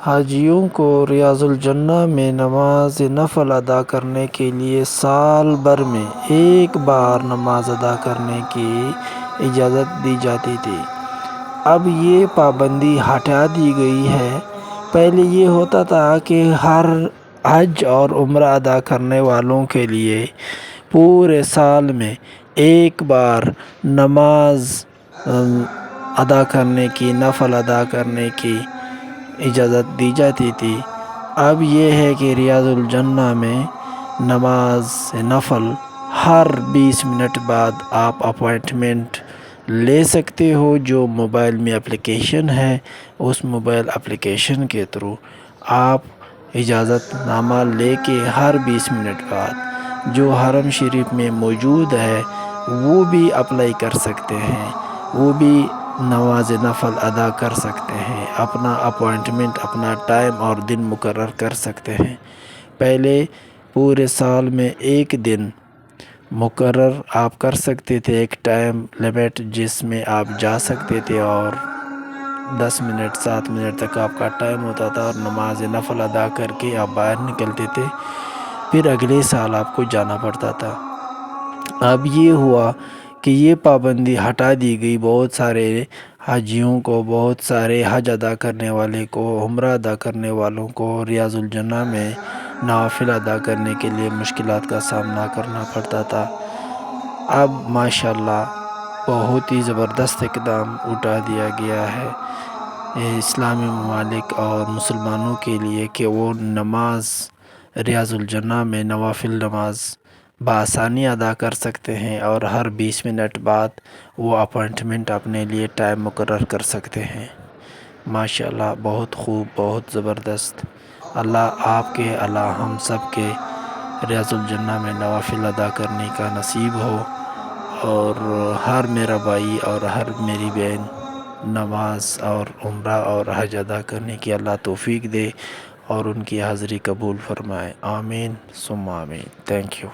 حاجیوں کو ریاض الجنہ میں نماز نفل ادا کرنے کے لیے سال بھر میں ایک بار نماز ادا کرنے کی اجازت دی جاتی تھی۔ اب یہ پابندی ہٹا دی گئی ہے۔ پہلے یہ ہوتا تھا کہ ہر حج اور عمرہ ادا کرنے والوں کے لیے پورے سال میں ایک بار نماز ادا کرنے کی، نفل ادا کرنے کی اجازت دی جاتی تھی۔ اب یہ ہے کہ ریاض الجنہ میں نماز نفل ہر 20 منٹ بعد آپ اپوائنٹمنٹ لے سکتے ہو۔ جو موبائل میں اپلیکیشن ہے، اس موبائل اپلیکیشن کے تھرو آپ اجازت نامہ لے کے ہر 20 منٹ بعد جو حرم شریف میں موجود ہے وہ بھی اپلائی کر سکتے ہیں، وہ بھی نماز نفل ادا کر سکتے ہیں، اپنا اپوائنٹمنٹ، اپنا ٹائم اور دن مقرر کر سکتے ہیں۔ پہلے پورے سال میں ایک دن مقرر آپ کر سکتے تھے، ایک ٹائم لیمٹ جس میں آپ جا سکتے تھے اور 10 منٹ 7 منٹ تک آپ کا ٹائم ہوتا تھا اور نماز نفل ادا کر کے آپ باہر نکلتے تھے، پھر اگلے سال آپ کو جانا پڑتا تھا۔ اب یہ ہوا کہ یہ پابندی ہٹا دی گئی۔ بہت سارے حاجیوں کو، بہت سارے حج ادا کرنے والے کو، عمرہ ادا کرنے والوں کو ریاض الجنہ میں نوافل ادا کرنے کے لیے مشکلات کا سامنا کرنا پڑتا تھا۔ اب ماشاءاللہ بہت ہی زبردست اقدام اٹھا دیا گیا ہے اسلامی ممالک اور مسلمانوں کے لیے کہ وہ نماز ریاض الجنہ میں نوافل نماز بآسانی ادا کر سکتے ہیں اور ہر 20 منٹ بعد وہ اپوائنٹمنٹ اپنے لیے ٹائم مقرر کر سکتے ہیں۔ ماشاءاللہ بہت خوب، بہت زبردست۔ اللہ آپ کے، اللہ ہم سب کے ریاض الجنہ میں نوافل ادا کرنے کا نصیب ہو، اور ہر میرا بھائی اور ہر میری بہن نماز اور عمرہ اور حج ادا کرنے کی اللہ توفیق دے اور ان کی حاضری قبول فرمائے۔ آمین ثم آمین۔ Thank you.